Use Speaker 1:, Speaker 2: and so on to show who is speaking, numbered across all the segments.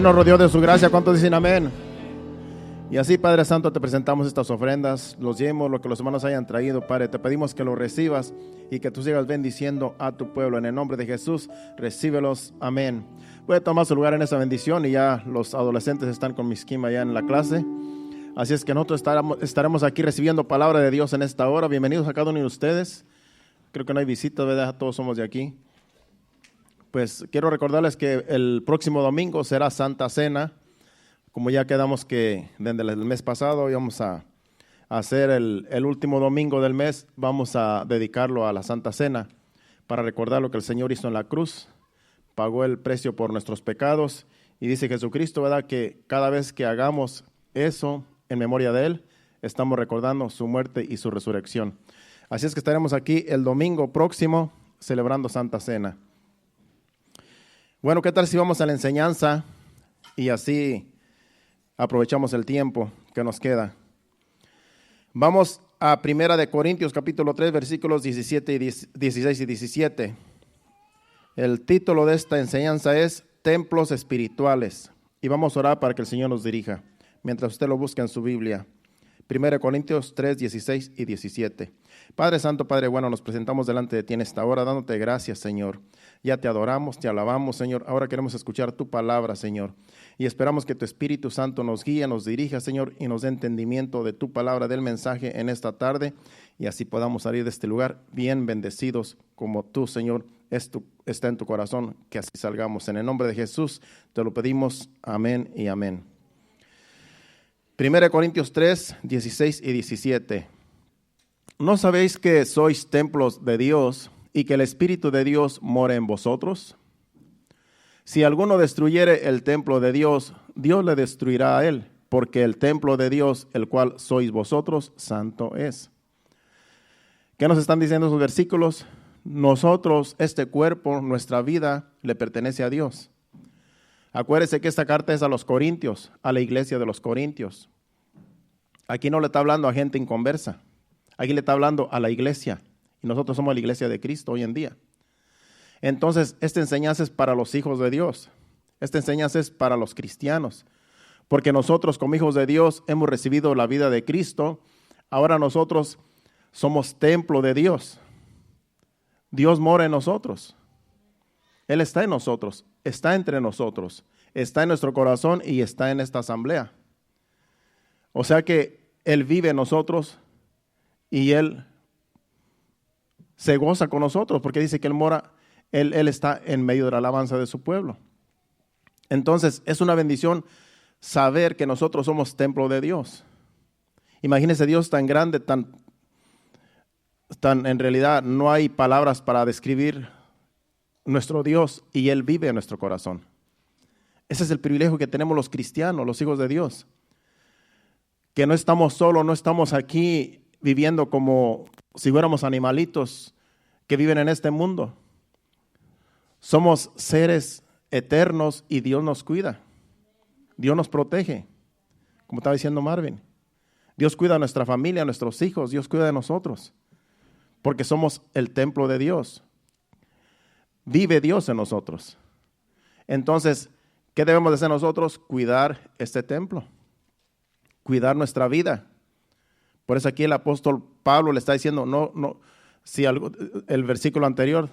Speaker 1: Él nos rodeó de su gracia. ¿Cuántos dicen amén? Y así, Padre Santo, te presentamos estas ofrendas, los yemos, lo que los hermanos hayan traído, Padre. Te pedimos que los recibas y que tú sigas bendiciendo a tu pueblo. En el nombre de Jesús, recíbelos. Amén. Voy a tomar su lugar en esa bendición y ya los adolescentes están con Misquima ya en la clase. Así es que nosotros estaremos aquí recibiendo palabra de Dios en esta hora. Bienvenidos a cada uno de ustedes. Creo que no hay visitas, ¿verdad? Todos somos de aquí. Pues quiero recordarles que el próximo domingo será Santa Cena. Como ya quedamos que desde el mes pasado íbamos a hacer el último domingo del mes, vamos a dedicarlo a la Santa Cena para recordar lo que el Señor hizo en la cruz, pagó el precio por nuestros pecados y dice Jesucristo, ¿verdad?, que cada vez que hagamos eso en memoria de Él, estamos recordando su muerte y su resurrección. Así es que estaremos aquí el domingo próximo celebrando Santa Cena. Bueno, ¿qué tal si vamos a la enseñanza y así aprovechamos el tiempo que nos queda? Vamos a 1 Corintios capítulo 3 versículos 16 y 17. El título de esta enseñanza es Templos Espirituales y vamos a orar para que el Señor nos dirija mientras usted lo busca en su Biblia. 1 Corintios 3, 16 y 17. Padre Santo, Padre bueno, nos presentamos delante de ti en esta hora, dándote gracias, Señor. Ya te adoramos, te alabamos, Señor. Ahora queremos escuchar tu palabra, Señor. Y esperamos que tu Espíritu Santo nos guíe, nos dirija, Señor, y nos dé entendimiento de tu palabra, del mensaje en esta tarde. Y así podamos salir de este lugar bien bendecidos, como tú, Señor, está en tu corazón, que así salgamos. En el nombre de Jesús te lo pedimos. Amén y amén. 1 Corintios 3, 16 y 17. ¿No sabéis que sois templos de Dios y que el Espíritu de Dios mora en vosotros? Si alguno destruyere el templo de Dios, Dios le destruirá a él, porque el templo de Dios, el cual sois vosotros, santo es. ¿Qué nos están diciendo esos versículos? Nosotros, este cuerpo, nuestra vida, le pertenece a Dios. Acuérdese que esta carta es a los Corintios, a la iglesia de los Corintios. Aquí no le está hablando a gente inconversa, aquí le está hablando a la iglesia. Y nosotros somos la iglesia de Cristo hoy en día. Entonces, esta enseñanza es para los hijos de Dios. Esta enseñanza es para los cristianos. Porque nosotros como hijos de Dios hemos recibido la vida de Cristo. Ahora nosotros somos templo de Dios. Dios mora en nosotros. Él está en nosotros, está entre nosotros, está en nuestro corazón y está en esta asamblea. O sea que Él vive en nosotros y Él se goza con nosotros porque dice que Él mora, Él está en medio de la alabanza de su pueblo. Entonces es una bendición saber que nosotros somos templo de Dios. Imagínese Dios tan grande, tan en realidad no hay palabras para describir nuestro Dios y Él vive en nuestro corazón. Ese es el privilegio que tenemos los cristianos, los hijos de Dios. Que no estamos solos, no estamos aquí viviendo como si fuéramos animalitos que viven en este mundo. Somos seres eternos y Dios nos cuida. Dios nos protege, como estaba diciendo Marvin. Dios cuida a nuestra familia, a nuestros hijos, Dios cuida de nosotros, porque somos el templo de Dios. Vive Dios en nosotros. Entonces, ¿qué debemos de hacer nosotros? Cuidar este templo, cuidar nuestra vida. Por eso aquí el apóstol Pablo le está diciendo, si el versículo anterior,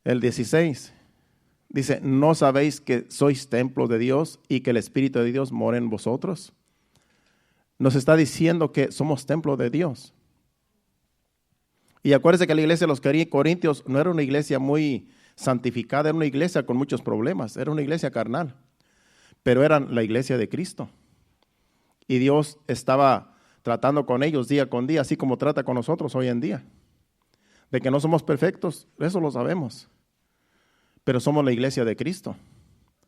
Speaker 1: el 16, dice, ¿no sabéis que sois templo de Dios y que el Espíritu de Dios mora en vosotros? Nos está diciendo que somos templo de Dios. Y acuérdense que la iglesia de los Corintios no era una iglesia muy santificada, era una iglesia con muchos problemas, era una iglesia carnal, pero eran la iglesia de Cristo. Y Dios estaba tratando con ellos día con día, así como trata con nosotros hoy en día. De que no somos perfectos, eso lo sabemos, pero somos la iglesia de Cristo,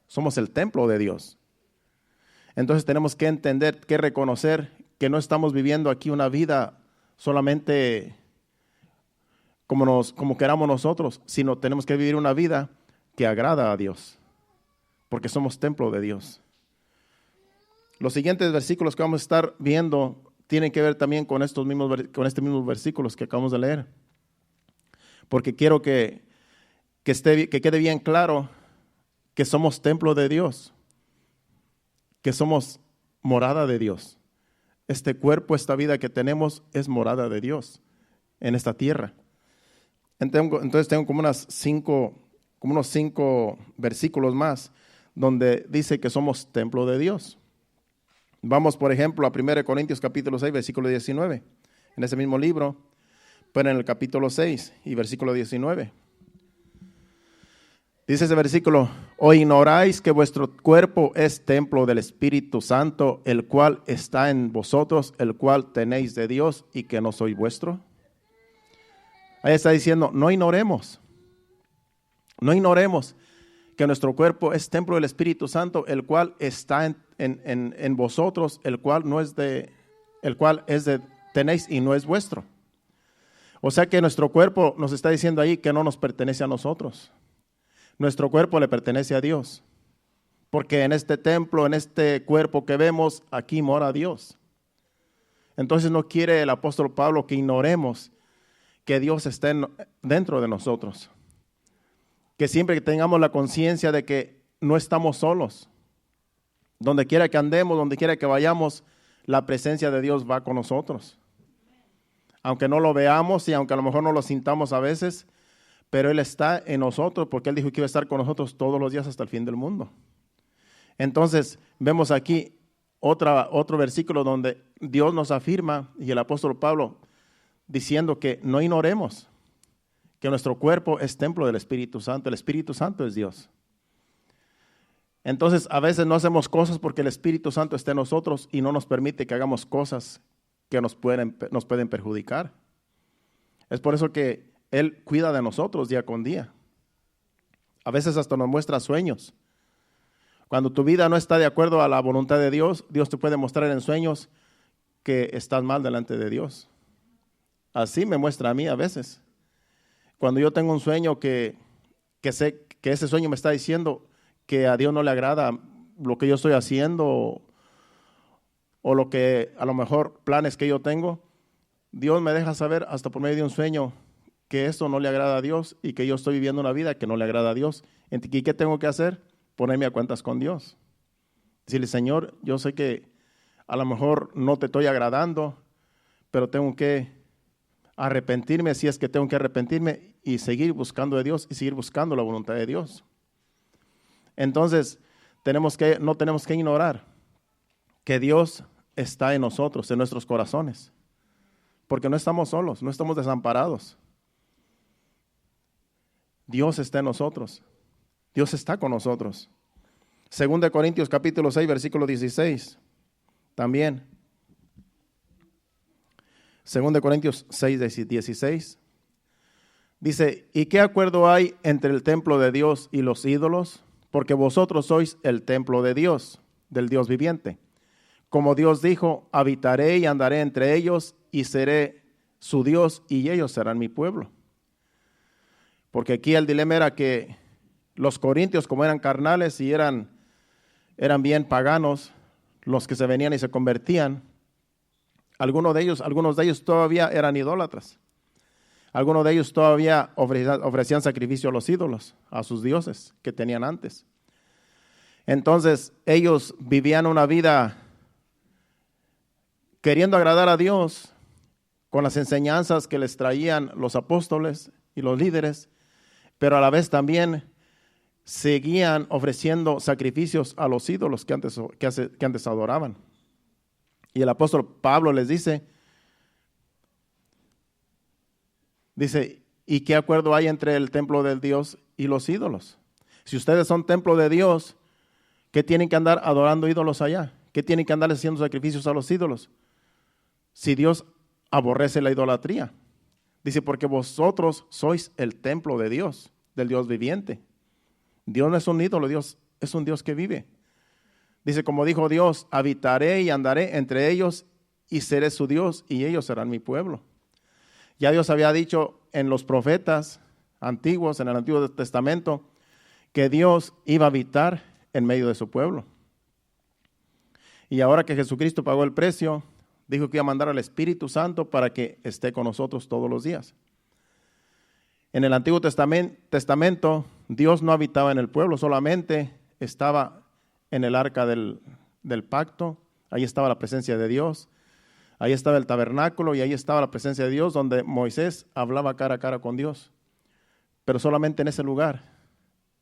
Speaker 1: somos el templo de Dios. Entonces tenemos que entender, que reconocer que no estamos viviendo aquí una vida solamente como queramos nosotros, sino tenemos que vivir una vida que agrada a Dios, porque somos templo de Dios. Los siguientes versículos que vamos a estar viendo tienen que ver también con estos mismos versículos que acabamos de leer, porque quiero que quede bien claro que somos templo de Dios. que somos morada de Dios. Este cuerpo, esta vida que tenemos es morada de Dios en esta tierra. Entonces tengo como unos 5 versículos más donde dice que somos templo de Dios. Vamos, por ejemplo, a 1 Corintios capítulo 6, versículo 19. En ese mismo libro, pero en el capítulo 6 y versículo 19. Dice ese versículo: ¿o ignoráis que vuestro cuerpo es templo del Espíritu Santo, el cual está en vosotros, el cual tenéis de Dios y que no soy vuestro? Ahí está diciendo, no ignoremos que nuestro cuerpo es templo del Espíritu Santo, el cual está en vosotros, el cual tenéis y no es vuestro. O sea que nuestro cuerpo nos está diciendo ahí que no nos pertenece a nosotros. Nuestro cuerpo le pertenece a Dios, porque en este templo, en este cuerpo que vemos, aquí mora Dios. Entonces no quiere el apóstol Pablo que ignoremos que Dios esté dentro de nosotros. Que siempre tengamos la conciencia de que no estamos solos. Donde quiera que andemos, donde quiera que vayamos, la presencia de Dios va con nosotros. Aunque no lo veamos y aunque a lo mejor no lo sintamos a veces, pero Él está en nosotros porque Él dijo que iba a estar con nosotros todos los días hasta el fin del mundo. Entonces vemos aquí otro versículo donde Dios nos afirma, y el apóstol Pablo diciendo que no ignoremos que nuestro cuerpo es templo del Espíritu Santo. El Espíritu Santo es Dios. Entonces a veces no hacemos cosas porque el Espíritu Santo está en nosotros y no nos permite que hagamos cosas que nos pueden perjudicar. Es por eso que Él cuida de nosotros día con día. A veces hasta nos muestra sueños. Cuando tu vida no está de acuerdo a la voluntad de Dios, Dios te puede mostrar en sueños que estás mal delante de Dios. Así me muestra a mí a veces. Cuando yo tengo un sueño que sé que ese sueño me está diciendo que a Dios no le agrada lo que yo estoy haciendo o lo que a lo mejor planes que yo tengo, Dios me deja saber hasta por medio de un sueño que eso no le agrada a Dios y que yo estoy viviendo una vida que no le agrada a Dios. ¿Y qué tengo que hacer? Ponerme a cuentas con Dios. Decirle, Señor, yo sé que a lo mejor no te estoy agradando, pero tengo que arrepentirme si es que tengo que arrepentirme y seguir buscando de Dios y seguir buscando la voluntad de Dios. Entonces, no tenemos que ignorar que Dios está en nosotros, en nuestros corazones, porque no estamos solos, no estamos desamparados. Dios está en nosotros. Dios está con nosotros. 2 Corintios capítulo 6, versículo 16. También. 2 Corintios 6, 16. Dice, ¿y qué acuerdo hay entre el templo de Dios y los ídolos? Porque vosotros sois el templo de Dios, del Dios viviente. Como Dios dijo, habitaré y andaré entre ellos y seré su Dios y ellos serán mi pueblo. Porque aquí el dilema era que los corintios, como eran carnales y eran bien paganos, los que se venían y se convertían, algunos de ellos todavía eran idólatras. Algunos de ellos todavía ofrecían sacrificio a los ídolos, a sus dioses que tenían antes. Entonces ellos vivían una vida queriendo agradar a Dios con las enseñanzas que les traían los apóstoles y los líderes, pero a la vez también seguían ofreciendo sacrificios a los ídolos que antes adoraban. Y el apóstol Pablo les dice, ¿y qué acuerdo hay entre el templo de Dios y los ídolos? Si ustedes son templo de Dios, ¿qué tienen que andar adorando ídolos allá? ¿Qué tienen que andar haciendo sacrificios a los ídolos? Si Dios aborrece la idolatría. Dice, porque vosotros sois el templo de Dios, del Dios viviente. Dios no es un ídolo, Dios es un Dios que vive. Dice, como dijo Dios, habitaré y andaré entre ellos y seré su Dios y ellos serán mi pueblo. Ya Dios había dicho en los profetas antiguos, en el Antiguo Testamento, que Dios iba a habitar en medio de su pueblo. Y ahora que Jesucristo pagó el precio, dijo que iba a mandar al Espíritu Santo para que esté con nosotros todos los días. En el Antiguo Testamento, Dios no habitaba en el pueblo, solamente estaba en el arca del del pacto, ahí estaba la presencia de Dios, ahí estaba el tabernáculo y ahí estaba la presencia de Dios donde Moisés hablaba cara a cara con Dios, pero solamente en ese lugar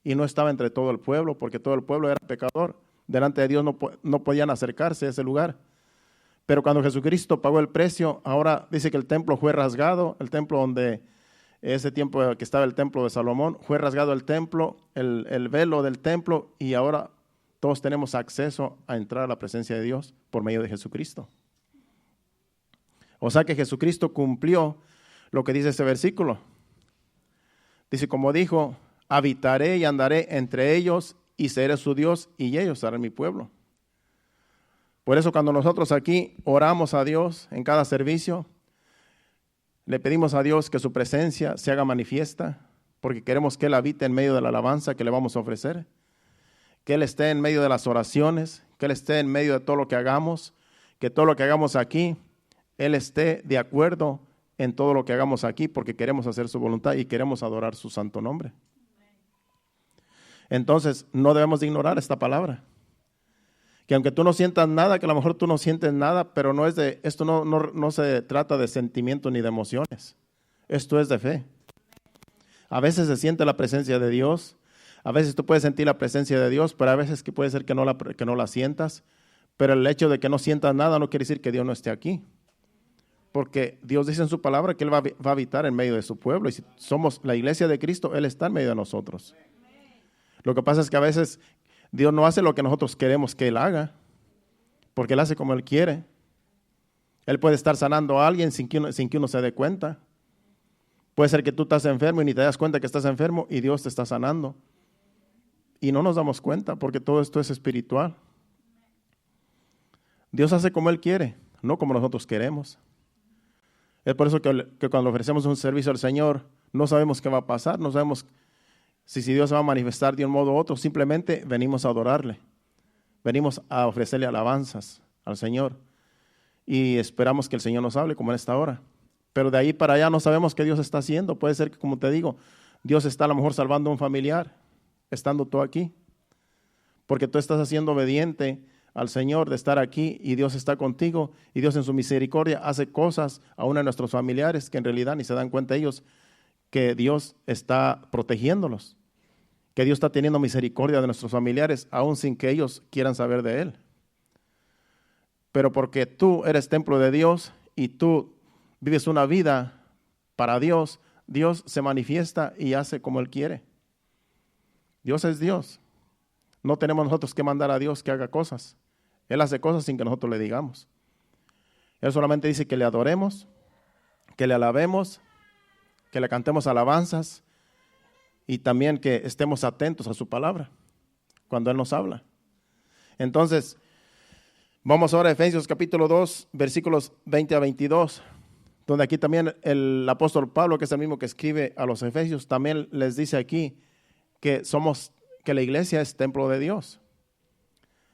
Speaker 1: y no estaba entre todo el pueblo porque todo el pueblo era pecador, delante de Dios no podían acercarse a ese lugar. Pero cuando Jesucristo pagó el precio, ahora dice que el templo fue rasgado, el templo donde ese tiempo que estaba el templo de Salomón, fue rasgado el templo, el velo del templo, y ahora todos tenemos acceso a entrar a la presencia de Dios por medio de Jesucristo. O sea que Jesucristo cumplió lo que dice ese versículo. Dice, como dijo, habitaré y andaré entre ellos y seré su Dios y ellos serán mi pueblo. Por eso cuando nosotros aquí oramos a Dios en cada servicio, le pedimos a Dios que su presencia se haga manifiesta, porque queremos que Él habite en medio de la alabanza que le vamos a ofrecer, que Él esté en medio de las oraciones, que Él esté en medio de todo lo que hagamos, que todo lo que hagamos aquí, Él esté de acuerdo en todo lo que hagamos aquí, porque queremos hacer su voluntad y queremos adorar su santo nombre. Entonces, no debemos de ignorar esta palabra. Que aunque tú no sientas nada, que a lo mejor tú no sientes nada, pero esto no se trata de sentimientos ni de emociones. Esto es de fe. A veces se siente la presencia de Dios, a veces tú puedes sentir la presencia de Dios, pero a veces que puede ser que no la sientas. Pero el hecho de que no sientas nada no quiere decir que Dios no esté aquí. Porque Dios dice en su palabra que Él va a habitar en medio de su pueblo. Y si somos la iglesia de Cristo, Él está en medio de nosotros. Lo que pasa es que a veces Dios no hace lo que nosotros queremos que Él haga, porque Él hace como Él quiere. Él puede estar sanando a alguien sin que uno se dé cuenta. Puede ser que tú estás enfermo y ni te das cuenta que estás enfermo y Dios te está sanando. Y no nos damos cuenta porque todo esto es espiritual. Dios hace como Él quiere, no como nosotros queremos. Es por eso que cuando ofrecemos un servicio al Señor, no sabemos qué va a pasar, no sabemos si Dios se va a manifestar de un modo u otro, simplemente venimos a adorarle. Venimos a ofrecerle alabanzas al Señor y esperamos que el Señor nos hable como en esta hora. Pero de ahí para allá no sabemos qué Dios está haciendo. Puede ser que, como te digo, Dios está a lo mejor salvando a un familiar, estando tú aquí. Porque tú estás siendo obediente al Señor de estar aquí y Dios está contigo y Dios en su misericordia hace cosas a uno de nuestros familiares que en realidad ni se dan cuenta ellos que Dios está protegiéndolos, que Dios está teniendo misericordia de nuestros familiares aún sin que ellos quieran saber de Él. Pero porque tú eres templo de Dios y tú vives una vida para Dios, Dios se manifiesta y hace como Él quiere. Dios es Dios. No tenemos nosotros que mandar a Dios que haga cosas. Él hace cosas sin que nosotros le digamos. Él solamente dice que le adoremos, que le alabemos, que le cantemos alabanzas y también que estemos atentos a su palabra cuando Él nos habla. Entonces, vamos ahora a Efesios capítulo 2, versículos 20 a 22, donde aquí también el apóstol Pablo, que es el mismo que escribe a los Efesios, también les dice aquí que la iglesia es templo de Dios.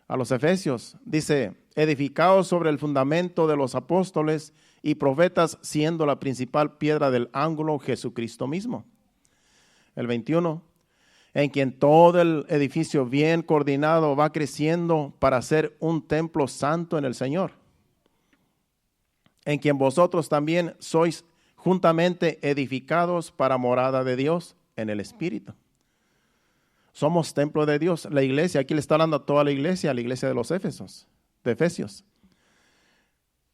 Speaker 1: A los Efesios dice, edificados sobre el fundamento de los apóstoles y profetas, siendo la principal piedra del ángulo Jesucristo mismo. El 21, en quien todo el edificio bien coordinado va creciendo para ser un templo santo en el Señor, en quien vosotros también sois juntamente edificados para morada de Dios en el Espíritu. Somos templo de Dios. La iglesia, aquí le está hablando a toda la iglesia de los Efesios.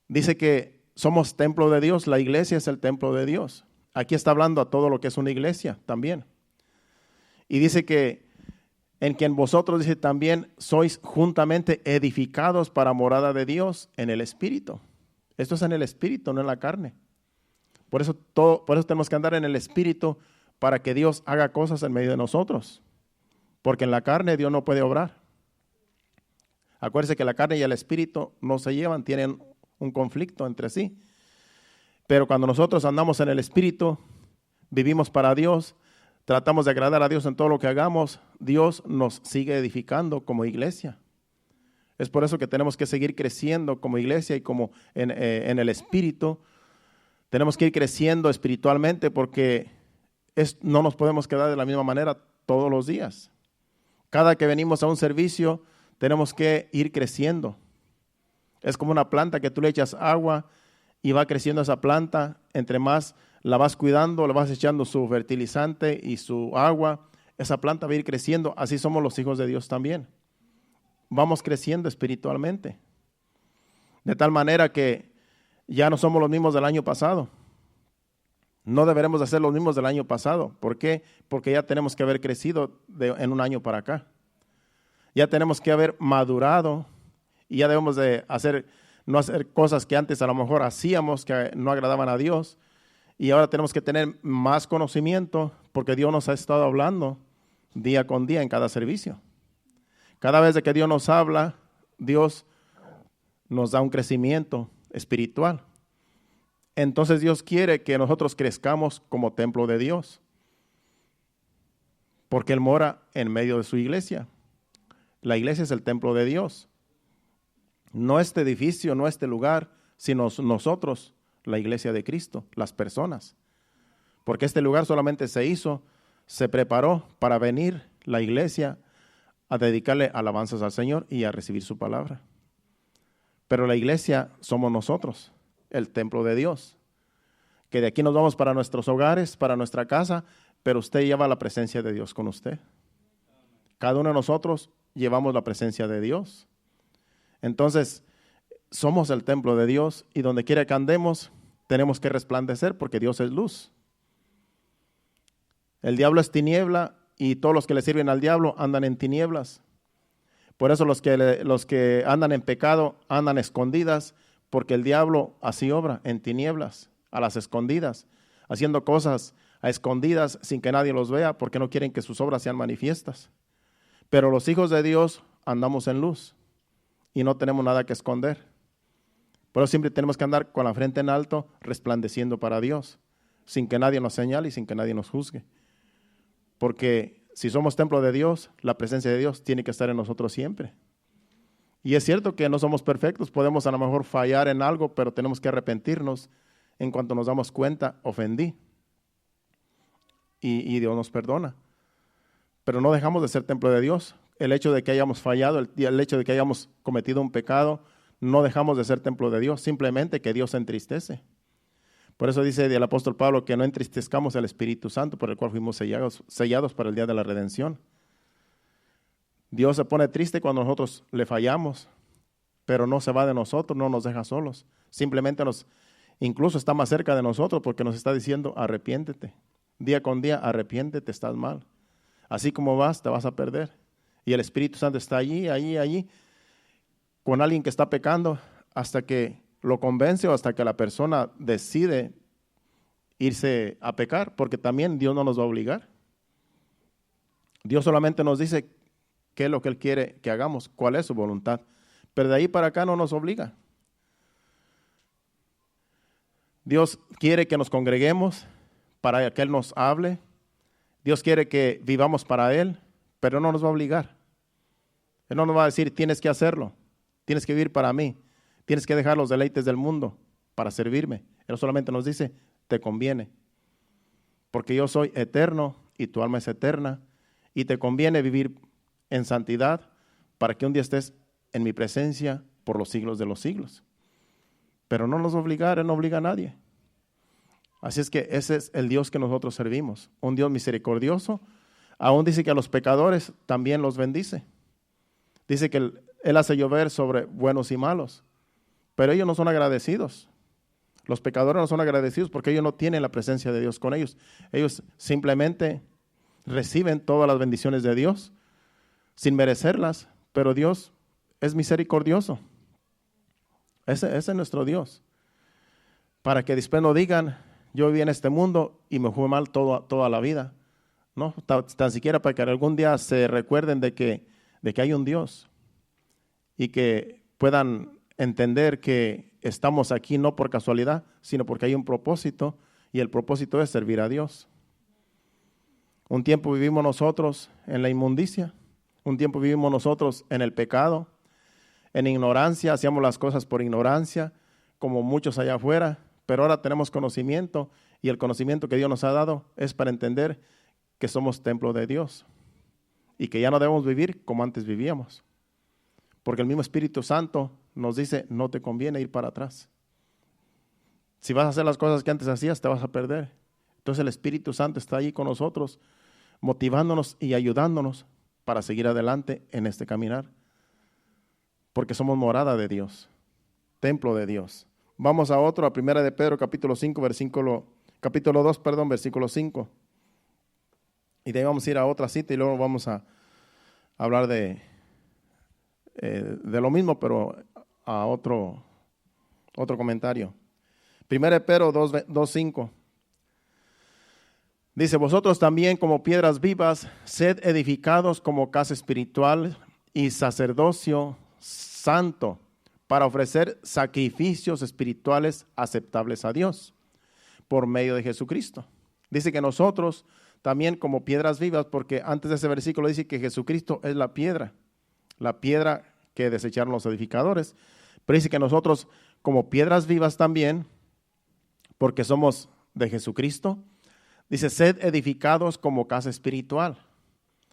Speaker 1: Dice que somos templo de Dios, la iglesia es el templo de Dios. Aquí está hablando a todo lo que es una iglesia también. Y dice que en quien vosotros, dice también, sois juntamente edificados para morada de Dios en el Espíritu. Esto es en el Espíritu, no en la carne. Por eso tenemos que andar en el Espíritu para que Dios haga cosas en medio de nosotros. Porque en la carne Dios no puede obrar. Acuérdense que la carne y el Espíritu no se llevan, tienen un conflicto entre sí. Pero cuando nosotros andamos en el Espíritu, vivimos para Dios, tratamos de agradar a Dios en todo lo que hagamos, Dios nos sigue edificando como iglesia. Es por eso que tenemos que seguir creciendo como iglesia y como en el Espíritu. Tenemos que ir creciendo espiritualmente porque no nos podemos quedar de la misma manera todos los días. Cada que venimos a un servicio, tenemos que ir creciendo. Es como una planta que tú le echas agua y va creciendo esa planta. Entre más la vas cuidando, le vas echando su fertilizante y su agua, esa planta va a ir creciendo. Así somos los hijos de Dios también. Vamos creciendo espiritualmente. De tal manera que ya no somos los mismos del año pasado. No deberemos de ser los mismos del año pasado. ¿Por qué? Porque ya tenemos que haber crecido en un año para acá. Ya tenemos que haber madurado y ya debemos de no hacer cosas que antes a lo mejor hacíamos que no agradaban a Dios. Y ahora tenemos que tener más conocimiento porque Dios nos ha estado hablando día con día en cada servicio. Cada vez que Dios nos habla, Dios nos da un crecimiento espiritual. Entonces Dios quiere que nosotros crezcamos como templo de Dios, porque Él mora en medio de su iglesia. La iglesia es el templo de Dios. No este edificio, no este lugar, sino nosotros, la iglesia de Cristo, las personas. Porque este lugar solamente se preparó para venir la iglesia a dedicarle alabanzas al Señor y a recibir su palabra. Pero la iglesia somos nosotros, el templo de Dios, que de aquí nos vamos para nuestros hogares, para nuestra casa, pero usted lleva la presencia de Dios con usted. Cada uno de nosotros llevamos la presencia de Dios. Entonces, somos el templo de Dios y donde quiera que andemos, tenemos que resplandecer porque Dios es luz. El diablo es tiniebla y todos los que le sirven al diablo andan en tinieblas. Por eso los que andan en pecado andan escondidas, porque el diablo así obra, en tinieblas, a las escondidas, haciendo cosas a escondidas sin que nadie los vea, porque no quieren que sus obras sean manifiestas. Pero los hijos de Dios andamos en luz y no tenemos nada que esconder. Por eso siempre tenemos que andar con la frente en alto, resplandeciendo para Dios, sin que nadie nos señale y sin que nadie nos juzgue. Porque si somos templo de Dios, la presencia de Dios tiene que estar en nosotros siempre. Y es cierto que no somos perfectos, podemos a lo mejor fallar en algo, pero tenemos que arrepentirnos en cuanto nos damos cuenta, ofendí. Y Dios nos perdona. Pero no dejamos de ser templo de Dios. El hecho de que hayamos fallado, el hecho de que hayamos cometido un pecado, no dejamos de ser templo de Dios, simplemente que Dios se entristece. Por eso dice el apóstol Pablo que no entristezcamos al Espíritu Santo, por el cual fuimos sellados para el día de la redención. Dios se pone triste cuando nosotros le fallamos, pero no se va de nosotros, no nos deja solos. Simplemente incluso está más cerca de nosotros porque nos está diciendo, arrepiéntete. Día con día, arrepiéntete, estás mal. Así como vas, te vas a perder. Y el Espíritu Santo está allí, con alguien que está pecando, hasta que lo convence o hasta que la persona decide irse a pecar, porque también Dios no nos va a obligar. Dios solamente nos dice qué es lo que Él quiere que hagamos, cuál es su voluntad, pero de ahí para acá no nos obliga. Dios quiere que nos congreguemos para que Él nos hable. Dios quiere que vivamos para Él, pero no nos va a obligar. Él no nos va a decir, tienes que hacerlo, tienes que vivir para mí. Tienes que dejar los deleites del mundo para servirme. Él solamente nos dice, te conviene. Porque yo soy eterno y tu alma es eterna. Y te conviene vivir en santidad para que un día estés en mi presencia por los siglos de los siglos. Pero no nos obligar, Él no obliga a nadie. Así es que ese es el Dios que nosotros servimos. Un Dios misericordioso. Aún dice que a los pecadores también los bendice. Dice que Él hace llover sobre buenos y malos. Pero ellos no son agradecidos. Los pecadores no son agradecidos porque ellos no tienen la presencia de Dios con ellos. Ellos simplemente reciben todas las bendiciones de Dios sin merecerlas, pero Dios es misericordioso. Ese es nuestro Dios. Para que después no digan, yo viví en este mundo y me fue mal toda la vida. No, tan siquiera para que algún día se recuerden de que hay un Dios y que puedan entender que estamos aquí no por casualidad, sino porque hay un propósito, y el propósito es servir a Dios. Un tiempo vivimos nosotros en la inmundicia, un tiempo vivimos nosotros en el pecado, en ignorancia, hacíamos las cosas por ignorancia, como muchos allá afuera, pero ahora tenemos conocimiento, y el conocimiento que Dios nos ha dado es para entender que somos templo de Dios, y que ya no debemos vivir como antes vivíamos. Porque el mismo Espíritu Santo nos dice, no te conviene ir para atrás. Si vas a hacer las cosas que antes hacías, te vas a perder. Entonces el Espíritu Santo está ahí con nosotros, motivándonos y ayudándonos para seguir adelante en este caminar. Porque somos morada de Dios, templo de Dios. Vamos a otro, a 1 de Pedro, capítulo 2, versículo 5. Y de ahí vamos a ir a otra cita y luego vamos a hablar de lo mismo, pero a otro comentario. 1 de Pedro 2:5. Dice, vosotros también como piedras vivas, sed edificados como casa espiritual y sacerdocio santo, para ofrecer sacrificios espirituales aceptables a Dios, por medio de Jesucristo. Dice que nosotros también como piedras vivas, porque antes de ese versículo dice que Jesucristo es la piedra que desecharon los edificadores, pero dice que nosotros como piedras vivas también, porque somos de Jesucristo, dice, sed edificados como casa espiritual.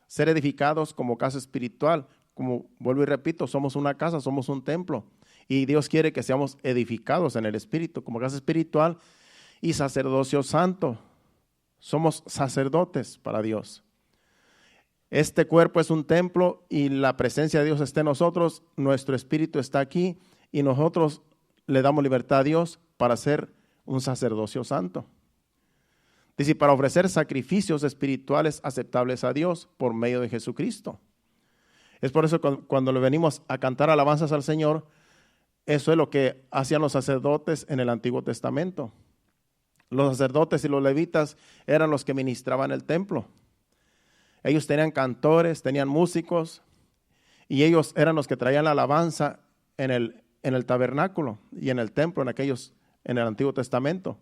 Speaker 1: Ser edificados como casa espiritual, como vuelvo y repito, somos una casa, somos un templo, y Dios quiere que seamos edificados en el Espíritu, como casa espiritual y sacerdocio santo. Somos sacerdotes para Dios. Este cuerpo es un templo y la presencia de Dios está en nosotros, nuestro espíritu está aquí y nosotros le damos libertad a Dios para ser un sacerdocio santo. Dice, para ofrecer sacrificios espirituales aceptables a Dios por medio de Jesucristo. Es por eso que cuando le venimos a cantar alabanzas al Señor, eso es lo que hacían los sacerdotes en el Antiguo Testamento. Los sacerdotes y los levitas eran los que ministraban el templo. Ellos tenían cantores, tenían músicos, y ellos eran los que traían la alabanza en el tabernáculo y en el templo en el Antiguo Testamento.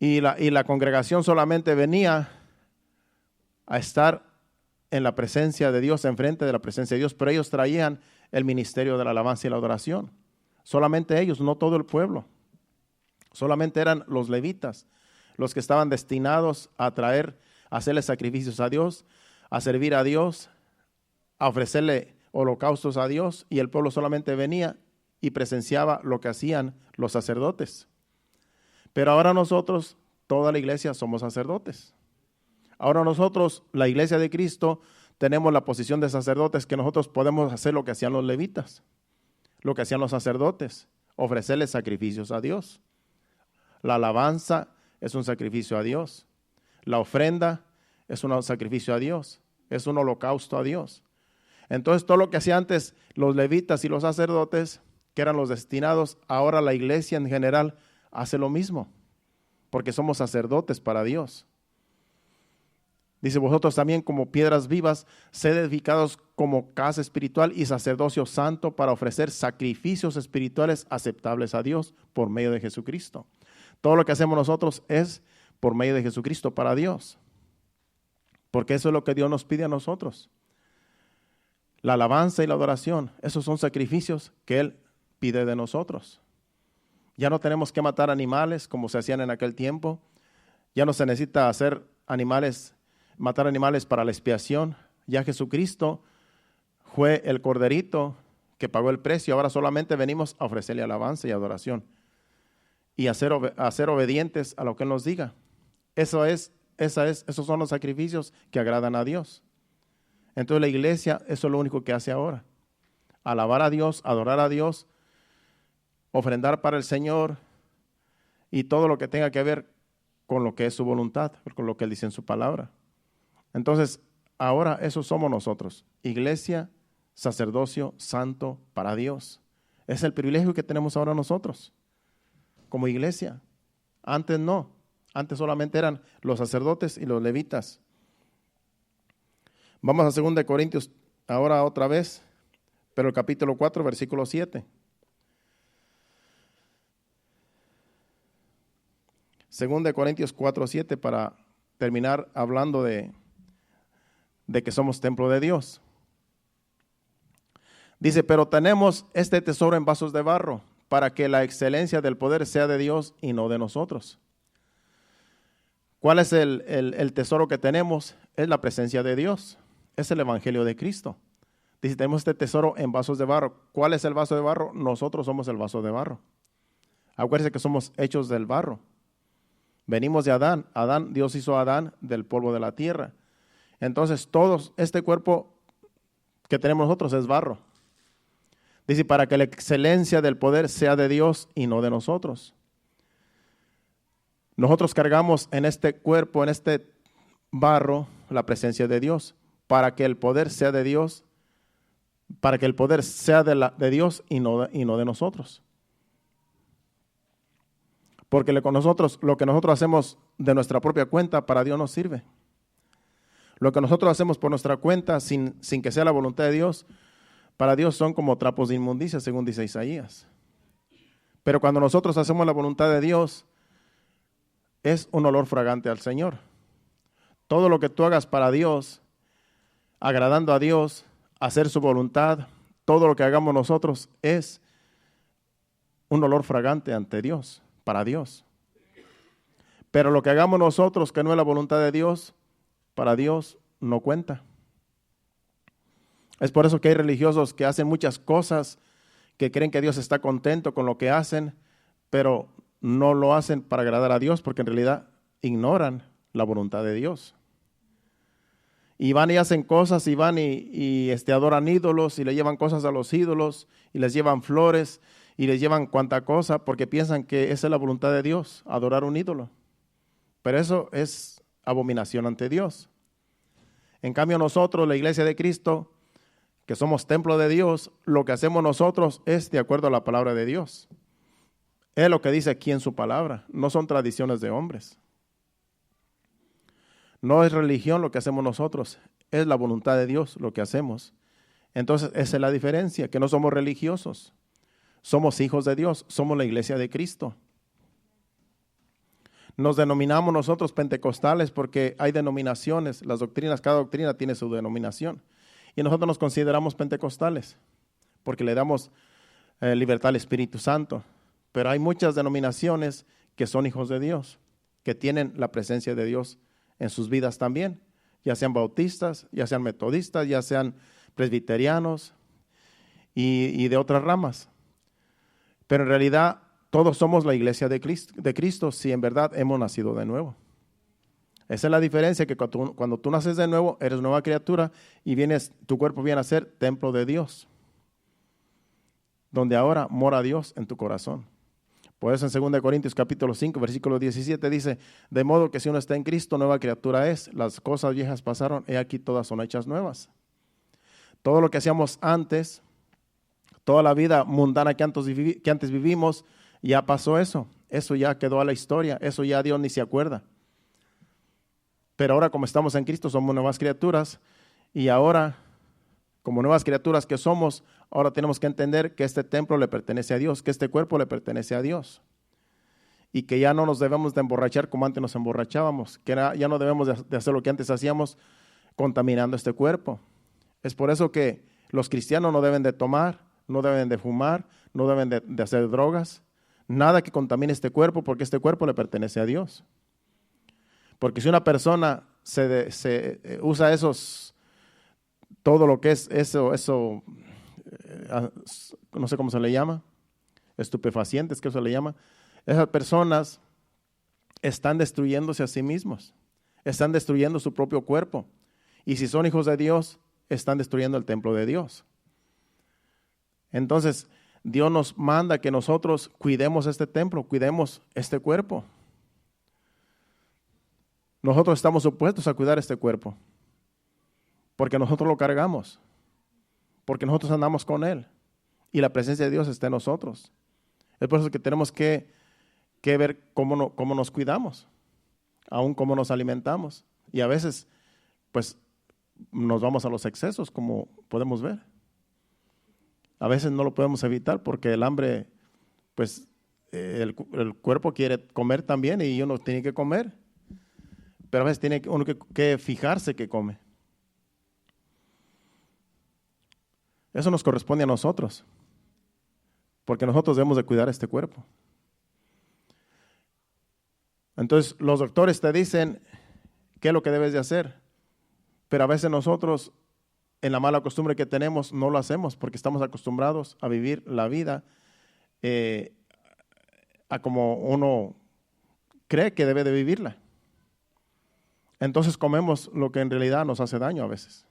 Speaker 1: Y la congregación solamente venía a estar en la presencia de Dios, enfrente de la presencia de Dios, pero ellos traían el ministerio de la alabanza y la adoración. Solamente ellos, no todo el pueblo. Solamente eran los levitas los que estaban destinados a hacerle sacrificios a Dios, a servir a Dios, a ofrecerle holocaustos a Dios, y el pueblo solamente venía y presenciaba lo que hacían los sacerdotes. Pero ahora nosotros, toda la iglesia, somos sacerdotes. Ahora nosotros, la iglesia de Cristo, tenemos la posición de sacerdotes, que nosotros podemos hacer lo que hacían los levitas, lo que hacían los sacerdotes, ofrecerles sacrificios a Dios. La alabanza es un sacrificio a Dios. La ofrenda es un sacrificio a Dios. Es un holocausto a Dios. Entonces, todo lo que hacían antes los levitas y los sacerdotes, que eran los destinados, ahora la iglesia en general hace lo mismo, porque somos sacerdotes para Dios. Dice, vosotros también como piedras vivas, sed edificados como casa espiritual y sacerdocio santo para ofrecer sacrificios espirituales aceptables a Dios por medio de Jesucristo. Todo lo que hacemos nosotros es por medio de Jesucristo para Dios, porque eso es lo que Dios nos pide a nosotros. La alabanza y la adoración, esos son sacrificios que Él pide de nosotros. Ya no tenemos que matar animales como se hacían en aquel tiempo. Ya no se necesita matar animales para la expiación. Ya Jesucristo fue el corderito que pagó el precio. Ahora solamente venimos a ofrecerle alabanza y adoración y a ser obedientes a lo que Él nos diga. Esos son los sacrificios que agradan a Dios. Entonces la iglesia, eso es lo único que hace ahora. Alabar a Dios, adorar a Dios, ofrendar para el Señor y todo lo que tenga que ver con lo que es su voluntad, con lo que Él dice en su palabra. Entonces, ahora eso somos nosotros, iglesia, sacerdocio santo para Dios. Es el privilegio que tenemos ahora nosotros, como iglesia. Antes no, antes solamente eran los sacerdotes y los levitas. Vamos a 2 Corintios ahora otra vez, pero el capítulo 4, versículo 7. 2 Corintios 4, 7, para terminar hablando de que somos templo de Dios. Dice, pero tenemos este tesoro en vasos de barro, para que la excelencia del poder sea de Dios y no de nosotros. ¿Cuál es el tesoro que tenemos? Es la presencia de Dios, es el Evangelio de Cristo. Dice, tenemos este tesoro en vasos de barro. ¿Cuál es el vaso de barro? Nosotros somos el vaso de barro. Acuérdense que somos hechos del barro. Venimos de Adán. Dios hizo a Adán del polvo de la tierra. Entonces, este cuerpo que tenemos nosotros es barro. Dice, para que la excelencia del poder sea de Dios y no de nosotros. Nosotros cargamos en este cuerpo, en este barro, la presencia de Dios, para que el poder sea de Dios, para que el poder sea de Dios y no de nosotros. Porque lo que nosotros hacemos de nuestra propia cuenta, para Dios no sirve. Lo que nosotros hacemos por nuestra cuenta, sin que sea la voluntad de Dios, para Dios son como trapos de inmundicia, según dice Isaías. Pero cuando nosotros hacemos la voluntad de Dios, es un olor fragante al Señor. Todo lo que tú hagas para Dios, agradando a Dios, hacer su voluntad, todo lo que hagamos nosotros es un olor fragante ante Dios, para Dios. Pero lo que hagamos nosotros, que no es la voluntad de Dios, para Dios no cuenta. Es por eso que hay religiosos que hacen muchas cosas, que creen que Dios está contento con lo que hacen, pero no lo hacen para agradar a Dios, porque en realidad ignoran la voluntad de Dios. Y van y hacen cosas, y van y adoran ídolos, y le llevan cosas a los ídolos, y les llevan flores, y les llevan cuanta cosa, porque piensan que esa es la voluntad de Dios, adorar un ídolo. Pero eso es abominación ante Dios. En cambio nosotros, la iglesia de Cristo, que somos templo de Dios, lo que hacemos nosotros es de acuerdo a la palabra de Dios. Es lo que dice aquí en su palabra, no son tradiciones de hombres. No es religión lo que hacemos nosotros, es la voluntad de Dios lo que hacemos. Entonces esa es la diferencia, que no somos religiosos, somos hijos de Dios, somos la iglesia de Cristo. Nos denominamos nosotros pentecostales porque hay denominaciones, las doctrinas, cada doctrina tiene su denominación. Y nosotros nos consideramos pentecostales porque le damos libertad al Espíritu Santo. Pero hay muchas denominaciones que son hijos de Dios, que tienen la presencia de Dios en sus vidas también, ya sean bautistas, ya sean metodistas, ya sean presbiterianos y de otras ramas. Pero en realidad todos somos la iglesia de Cristo si en verdad hemos nacido de nuevo. Esa es la diferencia, que cuando tú naces de nuevo, eres nueva criatura y tu cuerpo viene a ser templo de Dios, donde ahora mora Dios en tu corazón. Por eso en 2 Corintios capítulo 5, versículo 17 dice, de modo que si uno está en Cristo, nueva criatura es, las cosas viejas pasaron, he aquí todas son hechas nuevas. Todo lo que hacíamos antes, toda la vida mundana que antes vivimos, ya pasó eso ya quedó a la historia, eso ya Dios ni se acuerda. Pero ahora como estamos en Cristo somos nuevas criaturas y ahora como nuevas criaturas que somos, ahora tenemos que entender que este templo le pertenece a Dios, que este cuerpo le pertenece a Dios y que ya no nos debemos de emborrachar como antes nos emborrachábamos, que ya no debemos de hacer lo que antes hacíamos contaminando este cuerpo. Es por eso que los cristianos no deben de tomar, no deben de fumar, no deben de hacer drogas, nada que contamine este cuerpo, porque este cuerpo le pertenece a Dios. Porque si una persona usa todo lo que es eso, no sé cómo se le llama, estupefacientes, que eso le llama, esas personas están destruyéndose a sí mismos, están destruyendo su propio cuerpo. Y si son hijos de Dios, están destruyendo el templo de Dios. Entonces, Dios nos manda que nosotros cuidemos este templo, cuidemos este cuerpo. Nosotros estamos supuestos a cuidar este cuerpo, porque nosotros lo cargamos, porque nosotros andamos con Él y la presencia de Dios está en nosotros. Es por eso que tenemos que ver cómo nos cuidamos, aún cómo nos alimentamos. Y a veces, pues, nos vamos a los excesos, como podemos ver. A veces no lo podemos evitar porque el hambre, pues, el cuerpo quiere comer también y uno tiene que comer. Pero a veces tiene uno que fijarse que come. Eso nos corresponde a nosotros, porque nosotros debemos de cuidar este cuerpo. Entonces los doctores te dicen qué es lo que debes de hacer, pero a veces nosotros en la mala costumbre que tenemos no lo hacemos porque estamos acostumbrados a vivir la vida a como uno cree que debe de vivirla. Entonces comemos lo que en realidad nos hace daño a veces.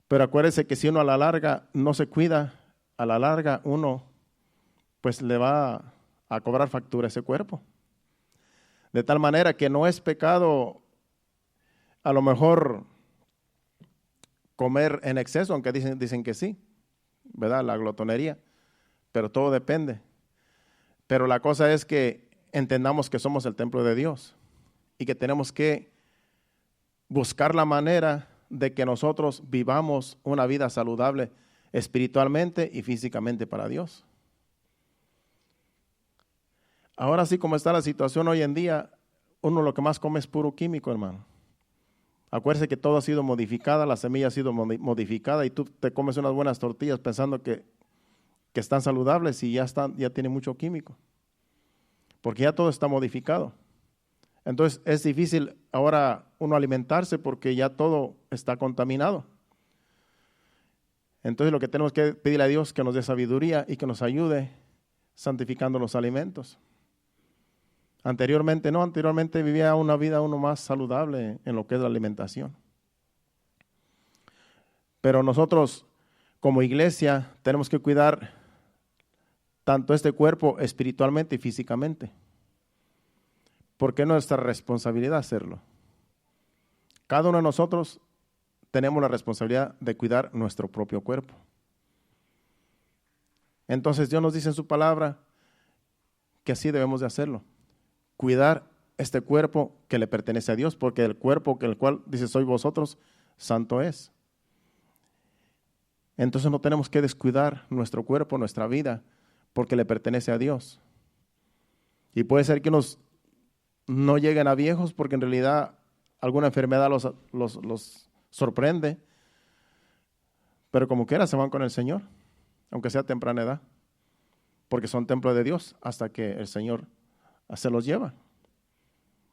Speaker 1: Pero acuérdese que si uno a la larga no se cuida, a la larga uno pues le va a cobrar factura a ese cuerpo. De tal manera que no es pecado a lo mejor comer en exceso, aunque dicen que sí, ¿verdad? La glotonería, pero todo depende. Pero la cosa es que entendamos que somos el templo de Dios y que tenemos que buscar la manera de que nosotros vivamos una vida saludable espiritualmente y físicamente para Dios. Ahora sí, como está la situación hoy en día, uno lo que más come es puro químico, hermano. Acuérdese que todo ha sido modificada, la semilla ha sido modificada y tú te comes unas buenas tortillas pensando que están saludables y ya tienen mucho químico. Porque ya todo está modificado. Entonces es difícil ahora uno alimentarse porque ya todo está contaminado. Entonces lo que tenemos que pedirle a Dios que nos dé sabiduría y que nos ayude santificando los alimentos. Anteriormente vivía una vida uno más saludable en lo que es la alimentación. Pero nosotros como iglesia tenemos que cuidar tanto este cuerpo espiritualmente y físicamente. Porque es nuestra responsabilidad hacerlo. Cada uno de nosotros tenemos la responsabilidad de cuidar nuestro propio cuerpo. Entonces Dios nos dice en su palabra que así debemos de hacerlo. Cuidar este cuerpo que le pertenece a Dios, porque el cuerpo el cual dice soy vosotros, santo es. Entonces no tenemos que descuidar nuestro cuerpo, nuestra vida, porque le pertenece a Dios. Y puede ser que unos no lleguen a viejos porque en realidad alguna enfermedad los sorprende, pero como quiera se van con el Señor, aunque sea a temprana edad, porque son templo de Dios hasta que el Señor se los lleva.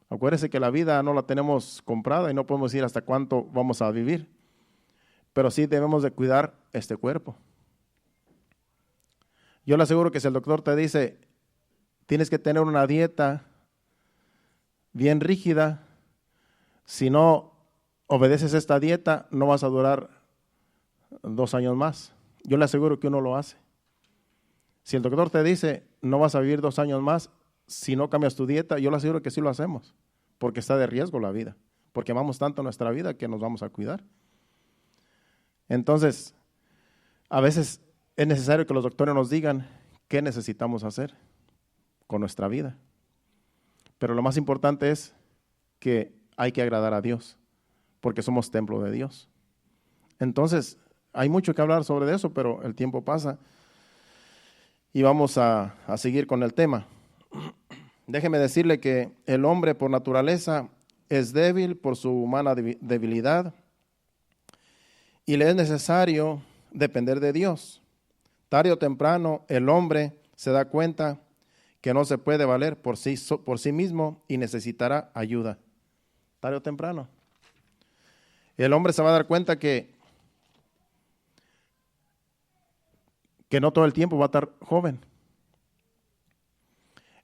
Speaker 1: Acuérdese que la vida no la tenemos comprada y no podemos decir hasta cuánto vamos a vivir, pero sí debemos de cuidar este cuerpo. Yo le aseguro que si el doctor te dice tienes que tener una dieta bien rígida, si no obedeces esta dieta no vas a durar 2 años más. Yo le aseguro que uno lo hace. Si el doctor te dice no vas a vivir 2 años más, si no cambias tu dieta, yo le aseguro que sí lo hacemos, porque está de riesgo la vida, porque amamos tanto nuestra vida que nos vamos a cuidar. Entonces, a veces es necesario que los doctores nos digan qué necesitamos hacer con nuestra vida. Pero lo más importante es que hay que agradar a Dios, porque somos templo de Dios. Entonces, hay mucho que hablar sobre eso, pero el tiempo pasa y vamos a seguir con el tema. Déjeme decirle que el hombre por naturaleza es débil por su humana debilidad y le es necesario depender de Dios. Tarde o temprano el hombre se da cuenta que no se puede valer por sí mismo y necesitará ayuda. Tarde o temprano. El hombre se va a dar cuenta que no todo el tiempo va a estar joven.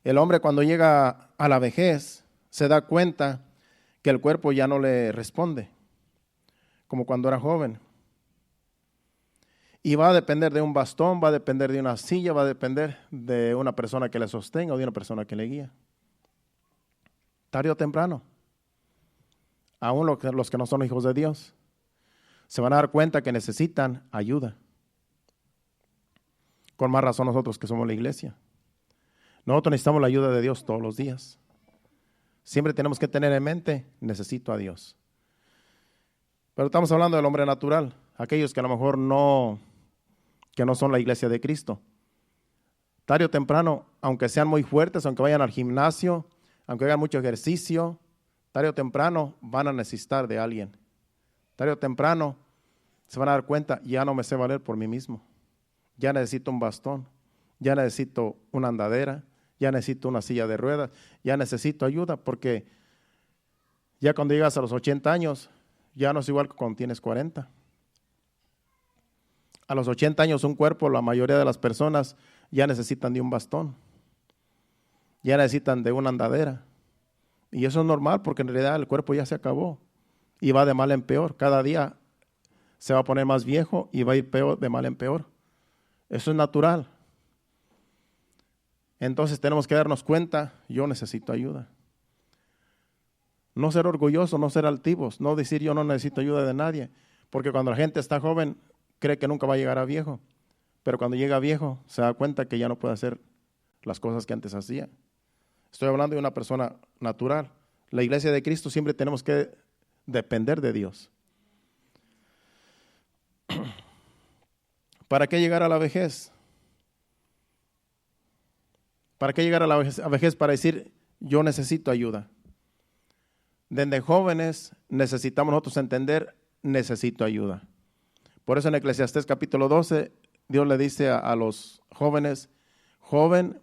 Speaker 1: El hombre cuando llega a la vejez se da cuenta que el cuerpo ya no le responde, como cuando era joven. Y va a depender de un bastón, va a depender de una silla, va a depender de una persona que le sostenga o de una persona que le guía. Tarde o temprano, aún los que no son hijos de Dios, se van a dar cuenta que necesitan ayuda. Con más razón nosotros que somos la iglesia. Nosotros necesitamos la ayuda de Dios todos los días. Siempre tenemos que tener en mente, necesito a Dios. Pero estamos hablando del hombre natural, aquellos que a lo mejor no son la iglesia de Cristo. Tarde o temprano, aunque sean muy fuertes, aunque vayan al gimnasio, aunque hagan mucho ejercicio, tarde o temprano van a necesitar de alguien. Tarde o temprano se van a dar cuenta, ya no me sé valer por mí mismo. Ya necesito un bastón, ya necesito una andadera, ya necesito una silla de ruedas, ya necesito ayuda, porque ya cuando llegas a los 80 años, ya no es igual que cuando tienes 40. A los 80 años un cuerpo, la mayoría de las personas ya necesitan de un bastón, ya necesitan de una andadera. Y eso es normal porque en realidad el cuerpo ya se acabó y va de mal en peor. Cada día se va a poner más viejo y va a ir peor, de mal en peor. Eso es natural. Entonces tenemos que darnos cuenta, yo necesito ayuda. No ser orgulloso, no ser altivos, no decir yo no necesito ayuda de nadie. Porque cuando la gente está joven, cree que nunca va a llegar a viejo. Pero cuando llega viejo, se da cuenta que ya no puede hacer las cosas que antes hacía. Estoy hablando de una persona natural. La iglesia de Cristo siempre tenemos que depender de Dios. ¿Para qué llegar a la vejez? ¿Para qué llegar a la vejez? Para decir, yo necesito ayuda. Desde jóvenes necesitamos nosotros entender, necesito ayuda. Por eso en Eclesiastés capítulo 12, Dios le dice a los jóvenes, joven,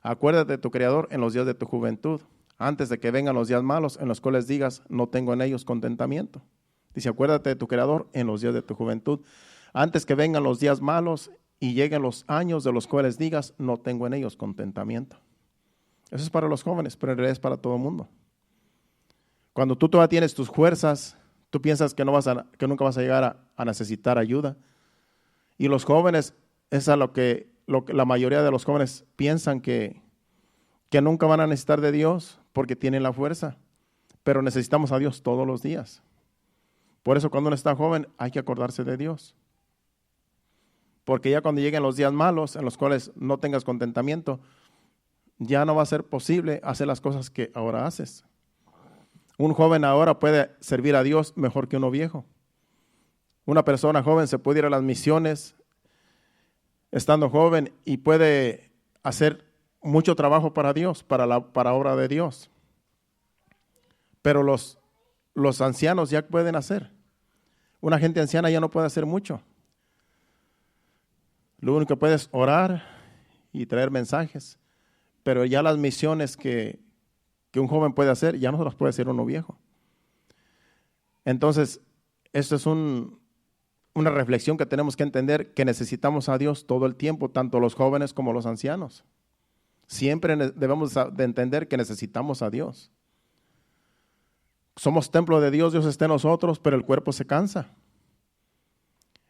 Speaker 1: acuérdate de tu Creador en los días de tu juventud, antes de que vengan los días malos, en los cuales digas, no tengo en ellos contentamiento. Dice, acuérdate de tu Creador en los días de tu juventud, antes que vengan los días malos y lleguen los años de los cuales digas, no tengo en ellos contentamiento. Eso es para los jóvenes, pero en realidad es para todo el mundo. Cuando tú todavía tienes tus fuerzas, tú piensas que nunca vas a llegar a necesitar ayuda. Y los jóvenes, es a lo que la mayoría de los jóvenes piensan que nunca van a necesitar de Dios porque tienen la fuerza. Pero necesitamos a Dios todos los días. Por eso cuando uno está joven hay que acordarse de Dios. Porque ya cuando lleguen los días malos en los cuales no tengas contentamiento, ya no va a ser posible hacer las cosas que ahora haces. Un joven ahora puede servir a Dios mejor que uno viejo. Una persona joven se puede ir a las misiones estando joven y puede hacer mucho trabajo para Dios, para obra de Dios. Pero los ancianos ya pueden hacer. Una gente anciana ya no puede hacer mucho. Lo único que puede es orar y traer mensajes. Pero ya las misiones que un joven puede hacer, ya no las puede hacer uno viejo. Entonces, esto es una reflexión que tenemos que entender, que necesitamos a Dios todo el tiempo, tanto los jóvenes como los ancianos. Siempre debemos de entender que necesitamos a Dios. Somos templo de Dios, Dios está en nosotros, pero el cuerpo se cansa.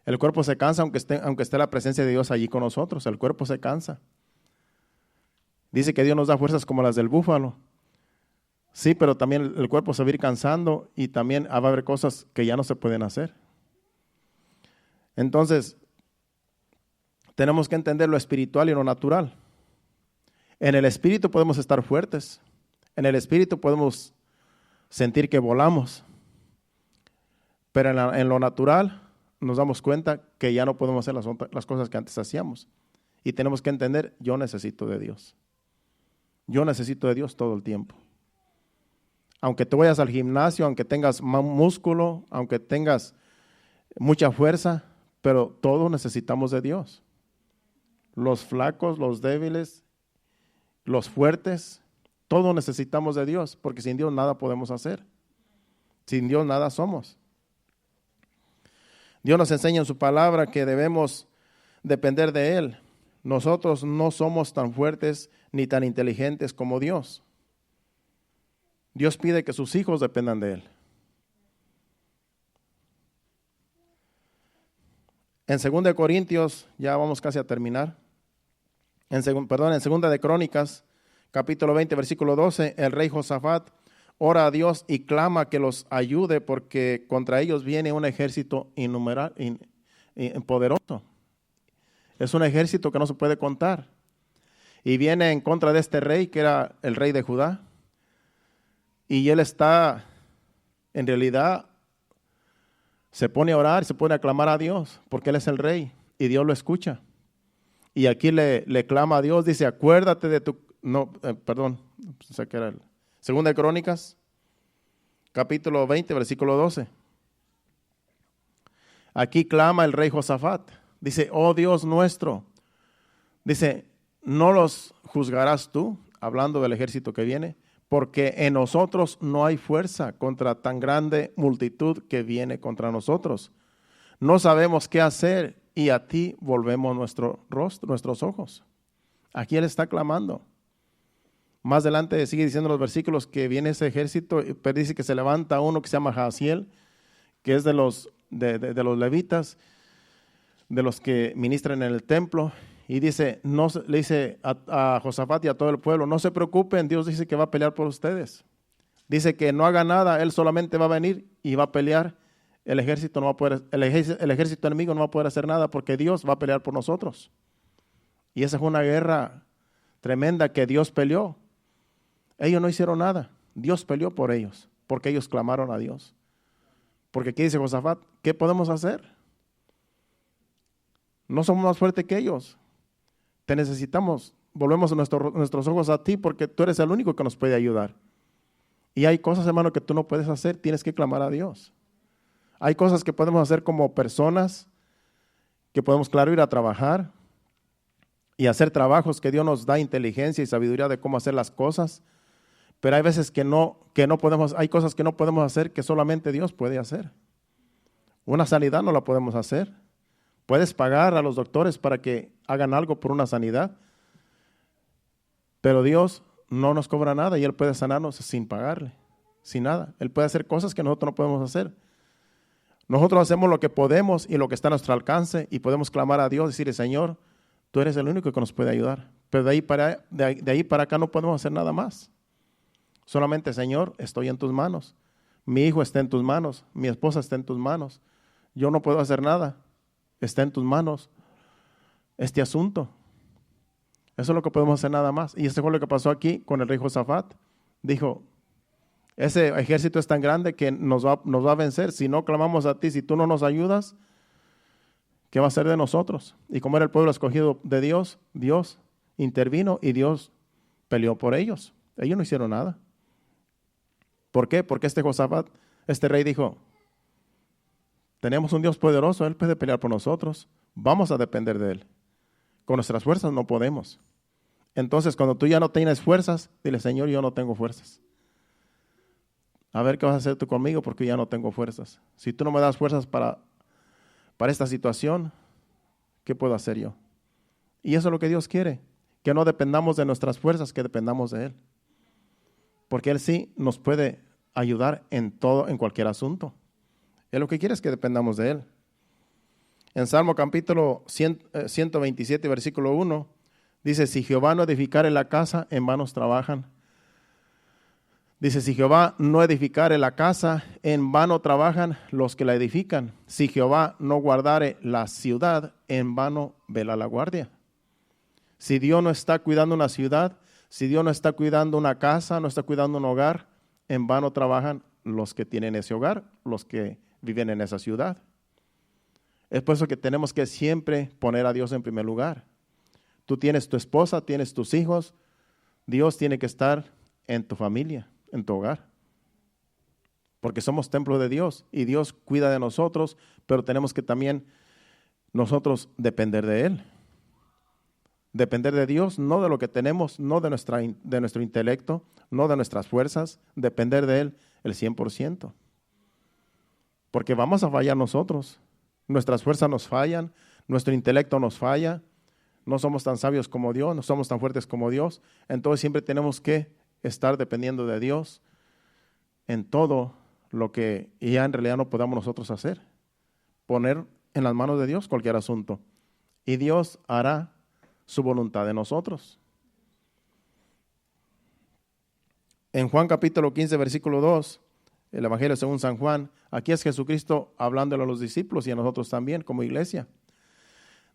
Speaker 1: El cuerpo se cansa aunque esté la presencia de Dios allí con nosotros, el cuerpo se cansa. Dice que Dios nos da fuerzas como las del búfalo. Sí, pero también el cuerpo se va a ir cansando y también va a haber cosas que ya no se pueden hacer. Entonces, tenemos que entender lo espiritual y lo natural. En el espíritu podemos estar fuertes. En el espíritu podemos sentir que volamos. Pero en lo natural nos damos cuenta que ya no podemos hacer las cosas que antes hacíamos. Y tenemos que entender, yo necesito de Dios. Yo necesito de Dios todo el tiempo. Aunque te vayas al gimnasio, aunque tengas músculo, aunque tengas mucha fuerza, pero todos necesitamos de Dios. Los flacos, los débiles, los fuertes, todos necesitamos de Dios, porque sin Dios nada podemos hacer. Sin Dios nada somos. Dios nos enseña en su palabra que debemos depender de Él. Nosotros no somos tan fuertes ni tan inteligentes como Dios. Dios pide que sus hijos dependan de Él. En 2 Corintios, ya vamos casi a terminar. En 2 de Crónicas, capítulo 20, versículo 12, el rey Josafat ora a Dios y clama que los ayude porque contra ellos viene un ejército poderoso. Es un ejército que no se puede contar. Y viene en contra de este rey, que era el rey de Judá. Y él está, en realidad, se pone a orar, se pone a clamar a Dios, porque Él es el rey, y Dios lo escucha. Y aquí le clama a Dios, dice, acuérdate de tu... pensé que era el... 2 de Crónicas, capítulo 20, versículo 12. Aquí clama el rey Josafat, dice, oh Dios nuestro, dice, ¿no los juzgarás tú? Hablando del ejército que viene, porque en nosotros no hay fuerza contra tan grande multitud que viene contra nosotros. No sabemos qué hacer y a ti volvemos nuestro rostro, nuestros ojos. Aquí él está clamando. Más adelante sigue diciendo los versículos que viene ese ejército, pero dice que se levanta uno que se llama Jaasiel, que es de los levitas, de los que ministran en el templo, y dice, le dice a Josafat y a todo el pueblo, no se preocupen, Dios dice que va a pelear por ustedes. Dice que no haga nada, él solamente va a venir y va a pelear. El ejército el ejército enemigo no va a poder hacer nada porque Dios va a pelear por nosotros. Y esa fue una guerra tremenda que Dios peleó. Ellos no hicieron nada, Dios peleó por ellos, porque ellos clamaron a Dios. Porque aquí dice Josafat, ¿qué podemos hacer? No somos más fuertes que ellos. Te necesitamos. Volvemos nuestros ojos a ti porque tú eres el único que nos puede ayudar. Y hay cosas, hermano, que tú no puedes hacer. Tienes que clamar a Dios. Hay cosas que podemos hacer como personas, que podemos, claro, ir a trabajar y hacer trabajos que Dios nos da inteligencia y sabiduría de cómo hacer las cosas. Pero hay veces que no podemos, hay cosas que no podemos hacer que solamente Dios puede hacer. Una sanidad no la podemos hacer. Puedes pagar a los doctores para que hagan algo por una sanidad, pero Dios no nos cobra nada y Él puede sanarnos sin pagarle, sin nada. Él puede hacer cosas que nosotros no podemos hacer. Nosotros hacemos lo que podemos y lo que está a nuestro alcance y podemos clamar a Dios y decirle, Señor, tú eres el único que nos puede ayudar. Pero de ahí para acá no podemos hacer nada más. Solamente, Señor, estoy en tus manos. Mi hijo está en tus manos. Mi esposa está en tus manos. Yo no puedo hacer nada. Está en tus manos este asunto. Eso es lo que podemos hacer nada más. Y eso fue lo que pasó aquí con el rey Josafat. Dijo, ese ejército es tan grande que nos va a vencer. Si no clamamos a ti, si tú no nos ayudas, ¿qué va a ser de nosotros? Y como era el pueblo escogido de Dios, Dios intervino y Dios peleó por ellos. Ellos no hicieron nada. ¿Por qué? Porque Josafat, este rey dijo, tenemos un Dios poderoso, Él puede pelear por nosotros, vamos a depender de Él. Con nuestras fuerzas no podemos. Entonces, cuando tú ya no tienes fuerzas, dile, Señor, yo no tengo fuerzas. A ver qué vas a hacer tú conmigo porque ya no tengo fuerzas. Si tú no me das fuerzas para esta situación, ¿qué puedo hacer yo? Y eso es lo que Dios quiere, que no dependamos de nuestras fuerzas, que dependamos de Él. Porque Él sí nos puede ayudar en todo, en cualquier asunto. Él lo que quiere es que dependamos de Él. En Salmo capítulo 127, versículo 1, dice, si Jehová no edificare la casa, en vanos trabajan. Dice, si Jehová no edificare la casa, en vano trabajan los que la edifican. Si Jehová no guardare la ciudad, en vano vela la guardia. Si Dios no está cuidando una ciudad, si Dios no está cuidando una casa, no está cuidando un hogar, en vano trabajan los que tienen ese hogar, los que viven en esa ciudad. Es por eso que tenemos que siempre poner a Dios en primer lugar. Tú tienes tu esposa, tienes tus hijos, Dios tiene que estar en tu familia, en tu hogar. Porque somos templo de Dios y Dios cuida de nosotros, pero tenemos que también nosotros depender de Él. Depender de Dios, no de lo que tenemos, no de nuestro intelecto, no de nuestras fuerzas, depender de Él el 100%. Porque vamos a fallar nosotros. Nuestras fuerzas nos fallan, nuestro intelecto nos falla, no somos tan sabios como Dios, no somos tan fuertes como Dios. Entonces siempre tenemos que estar dependiendo de Dios en todo lo que ya en realidad no podamos nosotros hacer. Poner en las manos de Dios cualquier asunto. Y Dios hará su voluntad en nosotros. En Juan capítulo 15, versículo 2, el Evangelio según San Juan, aquí es Jesucristo hablándole a los discípulos y a nosotros también como iglesia.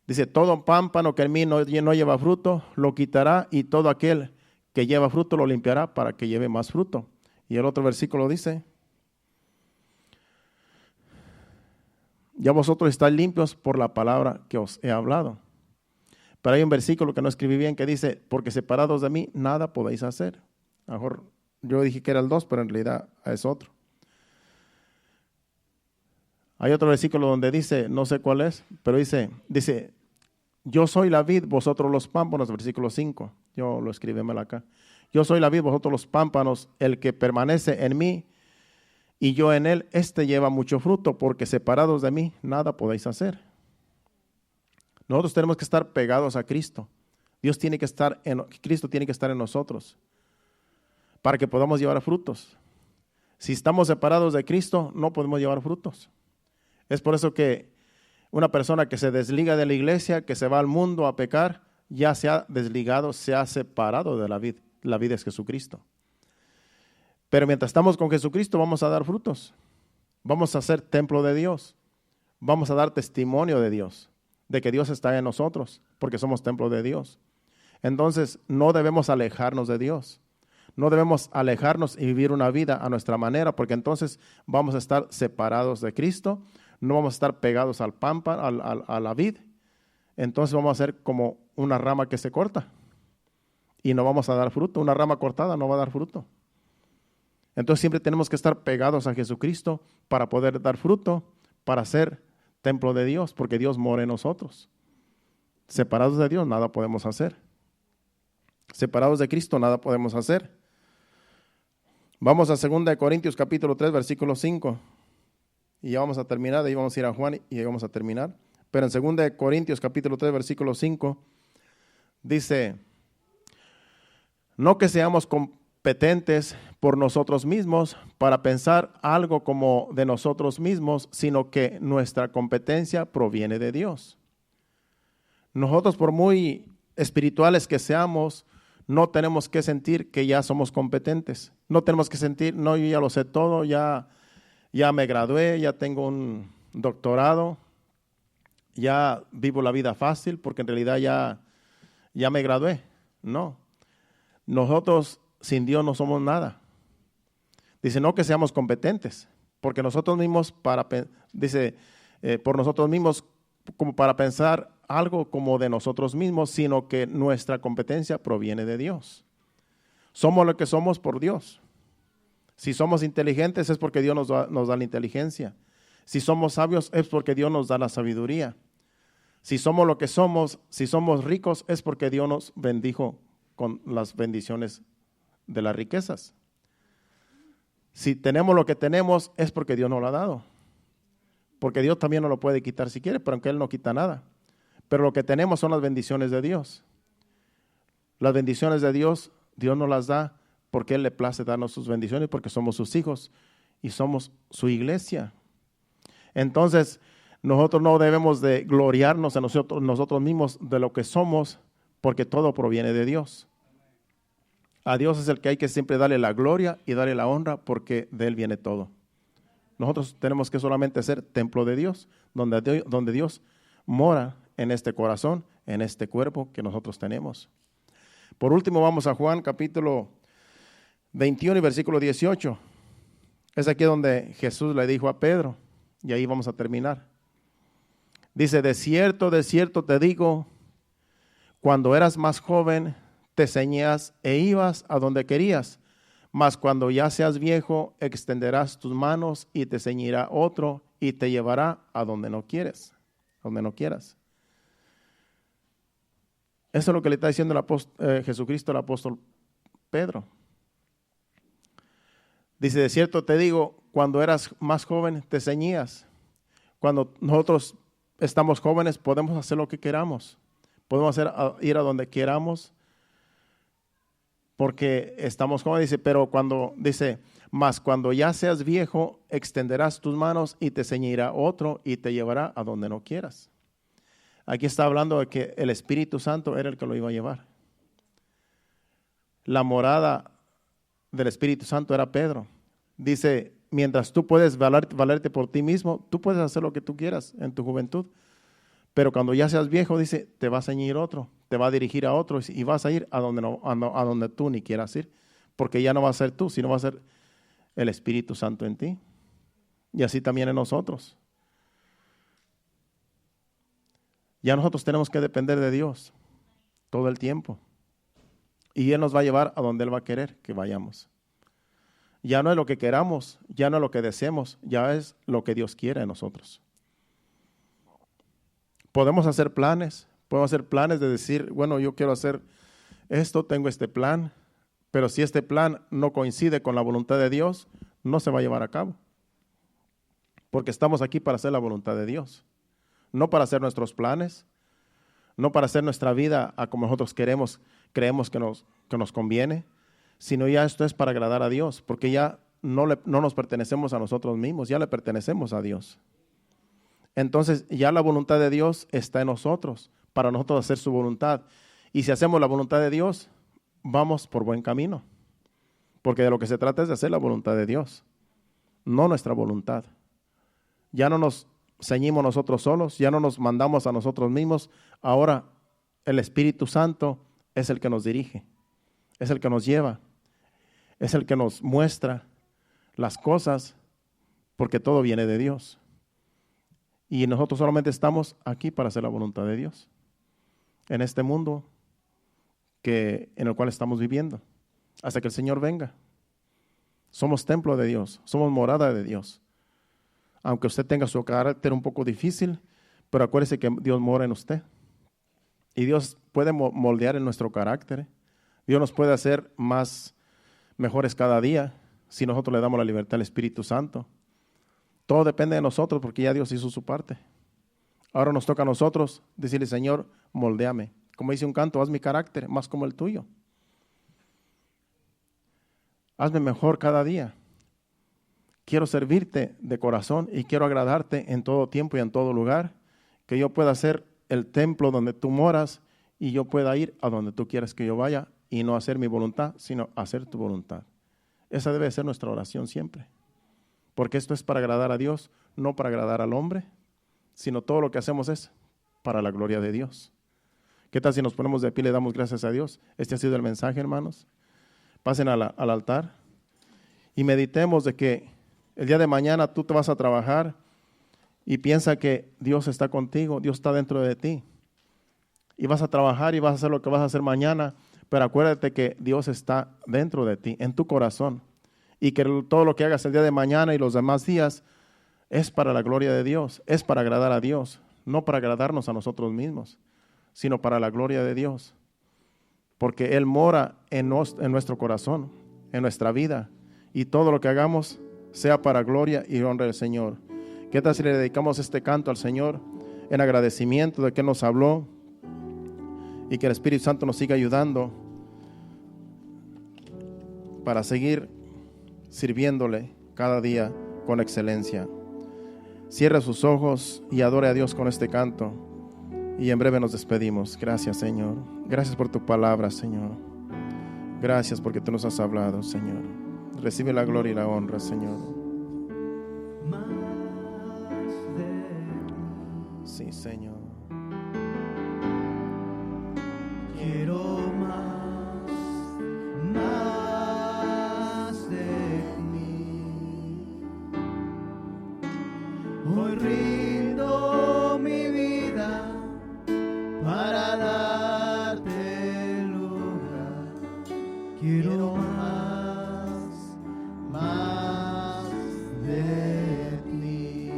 Speaker 1: Dice, todo pámpano que en mí no lleva fruto, lo quitará, y todo aquel que lleva fruto lo limpiará para que lleve más fruto. Y el otro versículo dice, ya vosotros estáis limpios por la palabra que os he hablado. Pero hay un versículo que no escribí bien que dice, porque separados de mí nada podéis hacer. A lo mejor yo dije que era el 2, pero en realidad es otro. Hay otro versículo donde dice, no sé cuál es, pero dice, yo soy la vid, vosotros los pámpanos, versículo 5. Yo lo escribí mal acá. Yo soy la vid, vosotros los pámpanos. El que permanece en mí y yo en él, este lleva mucho fruto, porque separados de mí nada podéis hacer. Nosotros tenemos que estar pegados a Cristo. Cristo tiene que estar en nosotros para que podamos llevar frutos. Si estamos separados de Cristo, no podemos llevar frutos. Es por eso que una persona que se desliga de la iglesia, que se va al mundo a pecar, ya se ha desligado, se ha separado de la vid. La vid es Jesucristo. Pero mientras estamos con Jesucristo, vamos a dar frutos. Vamos a ser templo de Dios. Vamos a dar testimonio de Dios, de que Dios está en nosotros, porque somos templo de Dios. Entonces, no debemos alejarnos de Dios. No debemos alejarnos y vivir una vida a nuestra manera, porque entonces vamos a estar separados de Cristo, no vamos a estar pegados al pámpano, a la vid. Entonces vamos a ser como una rama que se corta y no vamos a dar fruto. Una rama cortada no va a dar fruto. Entonces siempre tenemos que estar pegados a Jesucristo para poder dar fruto, para ser templo de Dios, porque Dios mora en nosotros. Separados de Dios nada podemos hacer. Separados de Cristo nada podemos hacer. Vamos a 2 Corintios capítulo 3, versículo 5. Y ya vamos a terminar, de ahí vamos a ir a Juan y vamos a terminar. Pero en 2 Corintios capítulo 3, versículo 5, dice, no que seamos competentes por nosotros mismos para pensar algo como de nosotros mismos, sino que nuestra competencia proviene de Dios. Nosotros, por muy espirituales que seamos, no tenemos que sentir que ya somos competentes. No tenemos que sentir, no, yo ya lo sé todo, ya me gradué, ya tengo un doctorado, ya vivo la vida fácil, porque en realidad ya me gradué. No. Nosotros sin Dios no somos nada. Dice, no que seamos competentes, porque nosotros mismos, por nosotros mismos, como para pensar algo como de nosotros mismos, sino que nuestra competencia proviene de Dios. Somos lo que somos por Dios. Si somos inteligentes es porque Dios nos da la inteligencia. Si somos sabios es porque Dios nos da la sabiduría. Si somos lo que somos, si somos ricos es porque Dios nos bendijo con las bendiciones de las riquezas. Si tenemos lo que tenemos es porque Dios nos lo ha dado. Porque Dios también nos lo puede quitar si quiere, pero aunque Él no quita nada. Pero lo que tenemos son las bendiciones de Dios. Las bendiciones de Dios, Dios nos las da porque Él le place darnos sus bendiciones, porque somos sus hijos y somos su iglesia. Entonces, nosotros no debemos de gloriarnos en nosotros mismos de lo que somos, porque todo proviene de Dios. A Dios es el que hay que siempre darle la gloria y darle la honra, porque de Él viene todo. Nosotros tenemos que solamente ser templo de Dios, donde Dios mora en este corazón, en este cuerpo que nosotros tenemos. Por último, vamos a Juan capítulo 21 y versículo 18. Es aquí donde Jesús le dijo a Pedro, y ahí vamos a terminar. Dice, de cierto te digo, cuando eras más joven, te ceñías e ibas a donde querías, mas cuando ya seas viejo, extenderás tus manos y te ceñirá otro y te llevará a donde no quieras. Eso es lo que le está diciendo Jesucristo al apóstol Pedro. Dice, de cierto te digo, cuando eras más joven te ceñías. Cuando nosotros estamos jóvenes podemos hacer lo que queramos. Podemos ir a donde queramos porque estamos jóvenes. Dice, pero mas cuando ya seas viejo, extenderás tus manos y te ceñirá otro y te llevará a donde no quieras. Aquí está hablando de que el Espíritu Santo era el que lo iba a llevar. La morada del Espíritu Santo era Pedro. Dice, mientras tú puedes valerte por ti mismo, tú puedes hacer lo que tú quieras en tu juventud. Pero cuando ya seas viejo, dice, te va a ceñir otro, te va a dirigir a otro y vas a ir a donde tú ni quieras ir. Porque ya no va a ser tú, sino va a ser el Espíritu Santo en ti. Y así también en nosotros. Ya nosotros tenemos que depender de Dios todo el tiempo. Y Él nos va a llevar a donde Él va a querer que vayamos. Ya no es lo que queramos, ya no es lo que deseemos, ya es lo que Dios quiere de nosotros. Podemos hacer planes de decir, bueno, yo quiero hacer esto, tengo este plan, Pero si este plan no coincide con la voluntad de Dios, no se va a llevar a cabo. Porque estamos aquí para hacer la voluntad de Dios. No para hacer nuestros planes, no para hacer nuestra vida a como nosotros creemos que nos conviene, sino ya esto es para agradar a Dios, porque ya no nos pertenecemos a nosotros mismos, ya le pertenecemos a Dios. Entonces ya la voluntad de Dios está en nosotros, para nosotros hacer su voluntad. Y si hacemos la voluntad de Dios, vamos por buen camino, porque de lo que se trata es de hacer la voluntad de Dios, no nuestra voluntad. Ya no nos ceñimos nosotros solos, ya no nos mandamos a nosotros mismos, ahora el Espíritu Santo es el que nos dirige, es el que nos lleva, es el que nos muestra las cosas, porque todo viene de Dios. Y nosotros solamente estamos aquí para hacer la voluntad de Dios, en este mundo en el cual estamos viviendo, hasta que el Señor venga. Somos templo de Dios, somos morada de Dios. Aunque usted tenga su carácter un poco difícil, pero acuérdese que Dios mora en usted. Y Dios puede moldear en nuestro carácter. Dios nos puede hacer mejores cada día si nosotros le damos la libertad al Espíritu Santo. Todo depende de nosotros porque ya Dios hizo su parte. Ahora nos toca a nosotros decirle, Señor, moldéame. Como dice un canto, haz mi carácter más como el tuyo. Hazme mejor cada día. Quiero servirte de corazón y quiero agradarte en todo tiempo y en todo lugar. Que yo pueda ser el templo donde tú moras y yo pueda ir a donde tú quieres que yo vaya y no hacer mi voluntad, sino hacer tu voluntad. Esa debe ser nuestra oración siempre. Porque esto es para agradar a Dios, no para agradar al hombre, sino todo lo que hacemos es para la gloria de Dios. ¿Qué tal si nos ponemos de pie y le damos gracias a Dios? Este ha sido el mensaje, hermanos. Pasen al altar y meditemos de que el día de mañana tú te vas a trabajar y piensa que Dios está contigo, Dios está dentro de ti. Y vas a trabajar y vas a hacer lo que vas a hacer mañana, pero acuérdate que Dios está dentro de ti, en tu corazón. Y que todo lo que hagas el día de mañana y los demás días es para la gloria de Dios, es para agradar a Dios, no para agradarnos a nosotros mismos, sino para la gloria de Dios. Porque Él mora en nuestro corazón, en nuestra vida, y todo lo que hagamos sea para gloria y honra del Señor. ¿Qué tal si le dedicamos este canto al Señor en agradecimiento de que Él nos habló y que el Espíritu Santo nos siga ayudando para seguir sirviéndole cada día con excelencia? Cierre sus ojos y adore a Dios con este canto y en breve nos despedimos. Gracias, Señor. Gracias por tu palabra, Señor. Gracias porque tú nos has hablado, Señor. Recibe la gloria y la honra, Señor. Sí, Señor.
Speaker 2: Quiero más de ti. Hoy rindo mi vida para darte lugar. Quiero más de ti.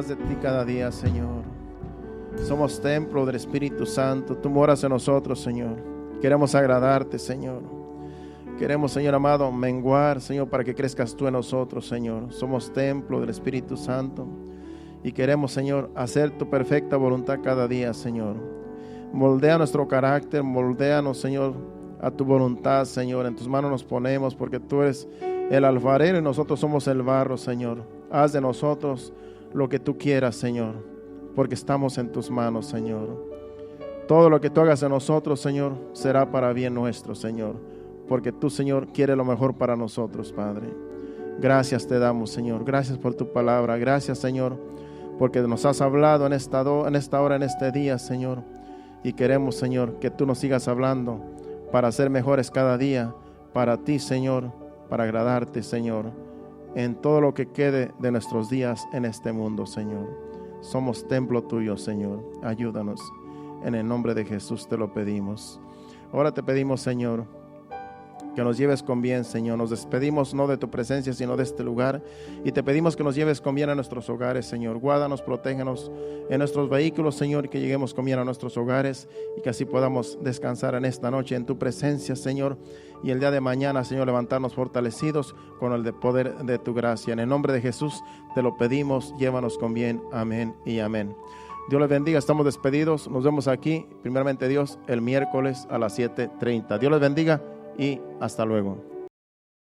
Speaker 1: más de ti cada día, Señor. Somos templo del Espíritu Santo. Tú moras en nosotros, Señor. Queremos agradarte, Señor. Queremos, Señor amado, menguar, Señor, para que crezcas tú en nosotros, Señor. Somos templo del Espíritu Santo y queremos, Señor, hacer tu perfecta voluntad cada día, Señor. Moldea nuestro carácter, moldéanos, Señor, a tu voluntad, Señor. En tus manos nos ponemos porque tú eres el alfarero y nosotros somos el barro, Señor. Haz de nosotros lo que tú quieras, Señor, porque estamos en tus manos, Señor. Todo lo que tú hagas en nosotros, Señor, será para bien nuestro, Señor, porque tú, Señor, quieres lo mejor para nosotros, Padre. Gracias te damos, Señor. Gracias por tu palabra. Gracias, Señor, porque nos has hablado en esta hora, en este día, Señor. Y queremos, Señor, que tú nos sigas hablando para ser mejores cada día, para ti, Señor, para agradarte, Señor, en todo lo que quede de nuestros días en este mundo, Señor. Somos templo tuyo, Señor. Ayúdanos. En el nombre de Jesús te lo pedimos. Ahora te pedimos, Señor, que nos lleves con bien, Señor. Nos despedimos no de tu presencia, sino de este lugar. Y te pedimos que nos lleves con bien a nuestros hogares, Señor. Guárdanos, protégenos en nuestros vehículos, Señor, y que lleguemos con bien a nuestros hogares y que así podamos descansar en esta noche en tu presencia, Señor. Y el día de mañana, Señor, levantarnos fortalecidos con el poder de tu gracia. En el nombre de Jesús te lo pedimos. Llévanos con bien. Amén y amén. Dios les bendiga. Estamos despedidos. Nos vemos aquí, primeramente Dios, el miércoles a las 7:30. Dios les bendiga y hasta luego.